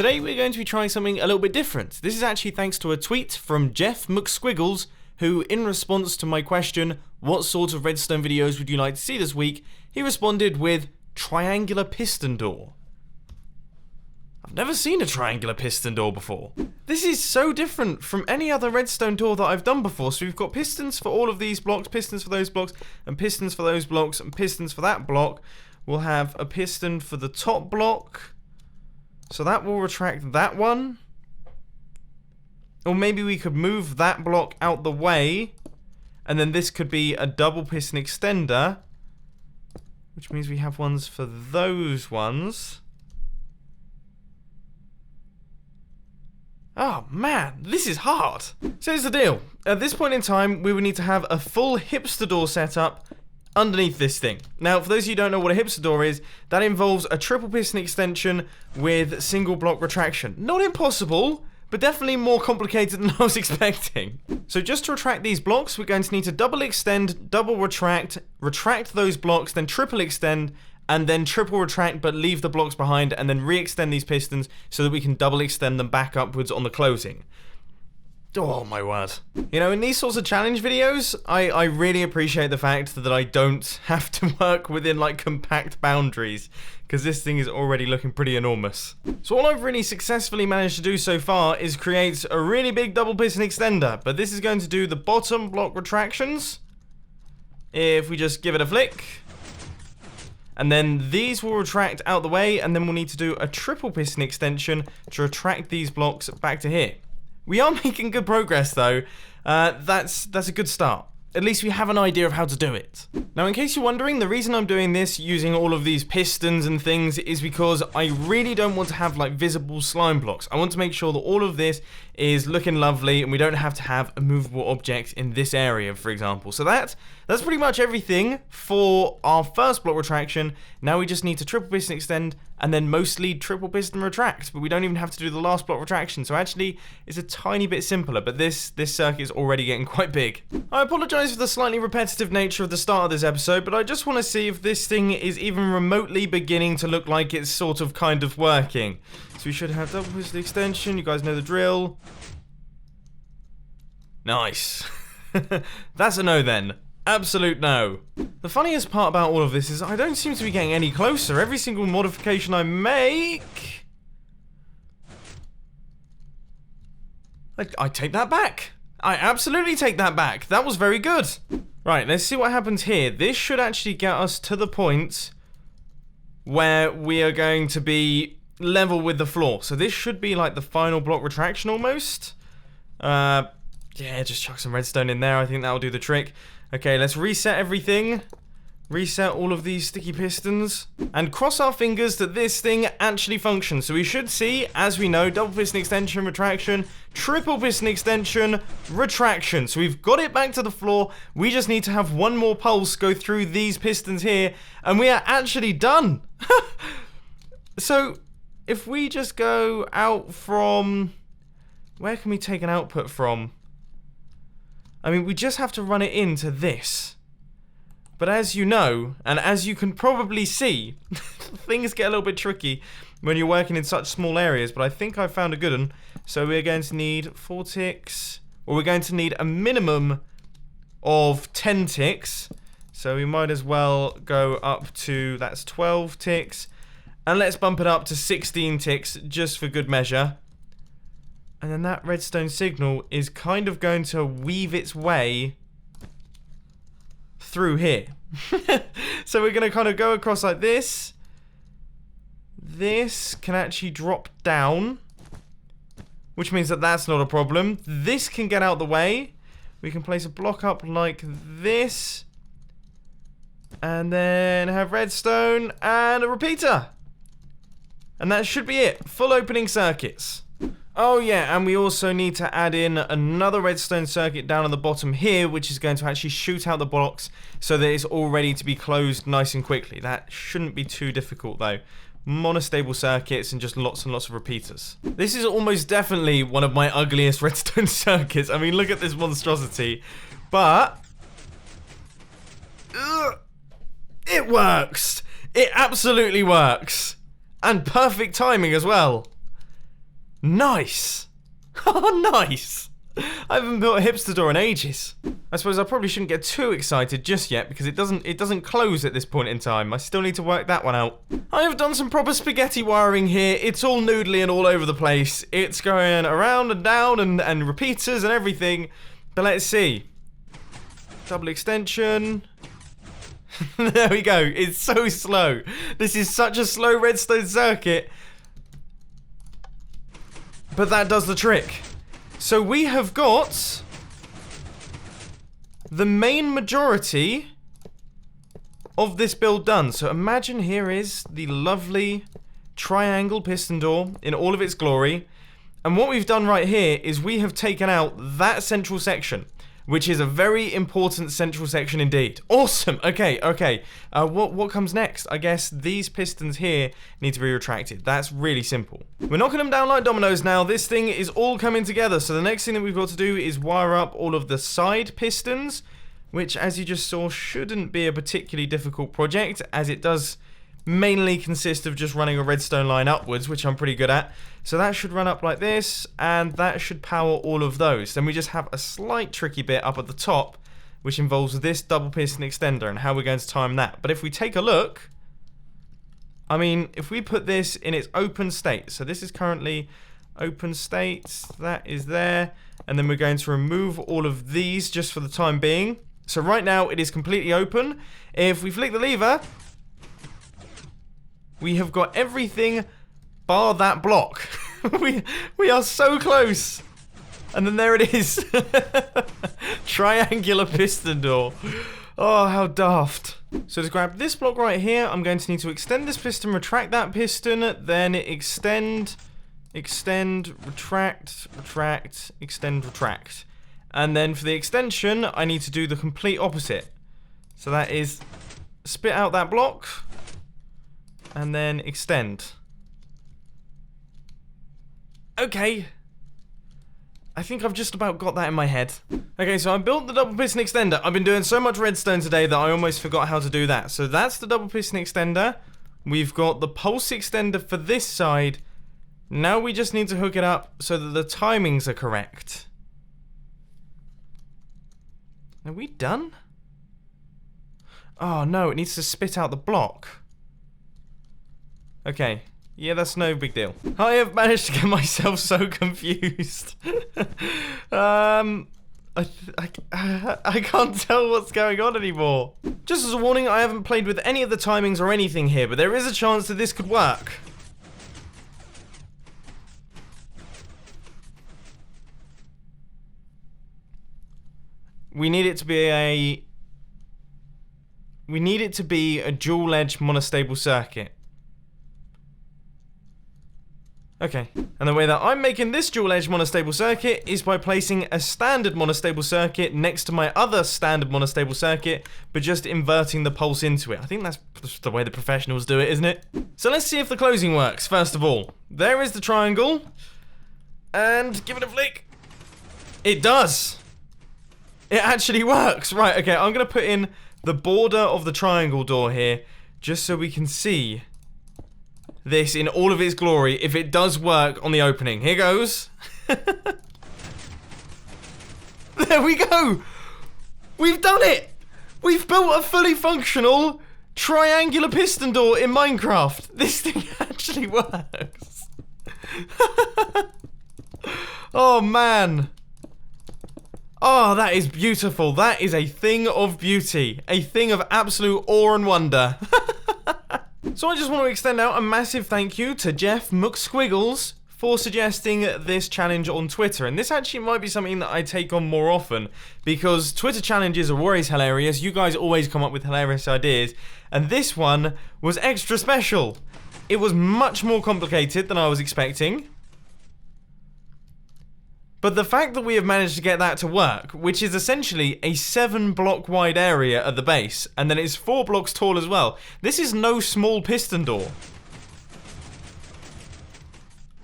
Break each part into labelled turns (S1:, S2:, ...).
S1: Today we're going to be trying something a little bit different. This is actually thanks to a tweet from Jeff McSquiggles, who in response to my question, what sort of redstone videos would you like to see this week, he responded with triangular piston door. I've never seen a triangular piston door before. This is so different from any other redstone door that I've done before. So we've got pistons for all of these blocks, pistons for those blocks, and pistons for those blocks, and pistons for that block. We'll have a piston for the top block. So that will retract that one. Or maybe we could move that block out the way. And then this could be a double piston extender. Which means we have ones for those ones. Oh man, this is hard. So here's the deal. At this point in time, we would need to have a full hipster door setup underneath this thing. Now, for those of you who don't know what a hipster door is, that involves a triple piston extension with single block retraction. Not impossible, but definitely more complicated than I was expecting. So just to retract these blocks, we're going to need to double extend, double retract, retract those blocks, then triple extend, and then triple retract but leave the blocks behind, and then re-extend these pistons so that we can double extend them back upwards on the closing. Oh my word. You know, in these sorts of challenge videos, I really appreciate the fact that I don't have to work within like compact boundaries, because this thing is already looking pretty enormous. So all I've really successfully managed to do so far is create a really big double piston extender, but this is going to do the bottom block retractions. If we just give it a flick. And then these will retract out the way, and then we'll need to do a triple piston extension to retract these blocks back to here. We are making good progress though. That's a good start. At least we have an idea of how to do it. Now, in case you're wondering, the reason I'm doing this using all of these pistons and things is because I really don't want to have like visible slime blocks. I want to make sure that all of this is looking lovely and we don't have to have a movable object in this area, for example. So that's pretty much everything for our first block retraction. Now we just need to triple piston extend and then mostly triple piston retract, but we don't even have to do the last block retraction. So actually it's a tiny bit simpler, but this circuit is already getting quite big. I apologize for the slightly repetitive nature of the start of this episode, but I just want to see if this thing is even remotely beginning to look like it's sort of kind of working. So we should have double piston extension, you guys know the drill. Nice. That's a no then. Absolute no. The funniest part about all of this is I don't seem to be getting any closer. Every single modification I make... I take that back. I absolutely take that back. That was very good. Right, let's see what happens here. This should actually get us to the point where we are going to be level with the floor. So this should be like the final block retraction almost. Yeah, just chuck some redstone in there. I think that'll do the trick. Okay, let's reset everything. Reset all of these sticky pistons. And cross our fingers that this thing actually functions. So we should see, as we know, double piston extension, retraction, triple piston extension, retraction. So we've got it back to the floor. We just need to have one more pulse go through these pistons here. And we are actually done. So if we just go out from... Where can we take an output from? I mean, we just have to run it into this. But as you know, and as you can probably see, things get a little bit tricky when you're working in such small areas, but I think I found a good one. So we're going to need 4 ticks, or we're going to need a minimum of 10 ticks. So we might as well go up to, that's 12 ticks. And let's bump it up to 16 ticks, just for good measure. And then that redstone signal is kind of going to weave its way through here. So we're going to kind of go across like this. This can actually drop down, which means that that's not a problem. This can get out the way. We can place a block up like this. And then have redstone and a repeater. And that should be it. Full opening circuits. Oh yeah, and we also need to add in another redstone circuit down on the bottom here, which is going to actually shoot out the blocks so that it's all ready to be closed nice and quickly. That shouldn't be too difficult though. Monostable circuits and just lots and lots of repeaters. This is almost definitely one of my ugliest redstone circuits. I mean, look at this monstrosity. But... it works! It absolutely works! And perfect timing as well. Nice! Oh, nice! I haven't built a hipster door in ages. I suppose I probably shouldn't get too excited just yet because it doesn't close at this point in time. I still need to work that one out. I have done some proper spaghetti wiring here. It's all noodly and all over the place. It's going around and down and repeaters and everything. But let's see. Double extension. There we go. It's so slow. This is such a slow redstone circuit. But that does the trick. So we have got the main majority of this build done. So imagine here is the lovely triangle piston door in all of its glory. And what we've done right here is we have taken out that central section, which is a very important central section indeed. Awesome. Okay. What comes next? I guess these pistons here need to be retracted. That's really simple. We're knocking them down like dominoes now. This thing is all coming together. So the next thing that we've got to do is wire up all of the side pistons, which, as you just saw, shouldn't be a particularly difficult project, as it does mainly consist of just running a redstone line upwards, which I'm pretty good at. So that should run up like this, and that should power all of those. Then we just have a slight tricky bit up at the top, which involves this double piston extender and how we're going to time that. But if we take a look, I mean, if we put this in its open state, so this is currently open state, that is there, and then we're going to remove all of these just for the time being. So right now it is completely open. If we flick the lever, we have got everything bar that block. we are so close. And then there it is. Triangular piston door. Oh, how daft. So to grab this block right here, I'm going to need to extend this piston, retract that piston, then extend, retract, extend, retract. And then for the extension, I need to do the complete opposite. So that is spit out that block and then extend. Okay. I think I've just about got that in my head. Okay, so I built the double piston extender. I've been doing so much redstone today that I almost forgot how to do that. So that's the double piston extender. We've got the pulse extender for this side. Now we just need to hook it up so that the timings are correct. Are we done? Oh no, it needs to spit out the block. Okay. Yeah, that's no big deal. I have managed to get myself so confused. I can't tell what's going on anymore. Just as a warning, I haven't played with any of the timings or anything here, but there is a chance that this could work. We need it to be a dual edge monostable circuit. Okay, and the way that I'm making this dual edge monostable circuit is by placing a standard monostable circuit next to my other standard monostable circuit, but just inverting the pulse into it. I think that's the way the professionals do it, isn't it? So let's see if the closing works, first of all. There is the triangle, and give it a flick. It does! It actually works! Right, okay, I'm gonna put in the border of the triangle door here, just so we can see this in all of its glory, if it does work on the opening. Here goes. There we go! We've done it! We've built a fully functional triangular piston door in Minecraft. This thing actually works. Oh, man. Oh, that is beautiful. That is a thing of beauty. A thing of absolute awe and wonder. So I just want to extend out a massive thank you to Jeff McSquiggles for suggesting this challenge on Twitter. And this actually might be something that I take on more often, because Twitter challenges are always hilarious. You guys always come up with hilarious ideas. And this one was extra special. It was much more complicated than I was expecting. But the fact that we have managed to get that to work, which is essentially a 7-block wide area at the base, and then it's 4 blocks tall as well. This is no small piston door.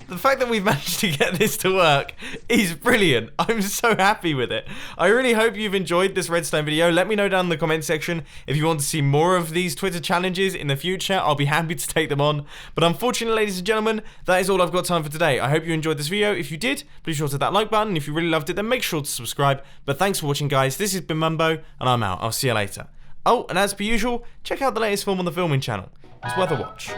S1: The fact that we've managed to get this to work is brilliant. I'm so happy with it. I really hope you've enjoyed this redstone video. Let me know down in the comment section if you want to see more of these Twitter challenges in the future. I'll be happy to take them on. But unfortunately, ladies and gentlemen, that is all I've got time for today. I hope you enjoyed this video. If you did, please sure to hit that like button. If you really loved it, then make sure to subscribe. But thanks for watching, guys. This has been Mumbo, and I'm out. I'll see you later. Oh, and as per usual, check out the latest film on the filming channel. It's worth a watch.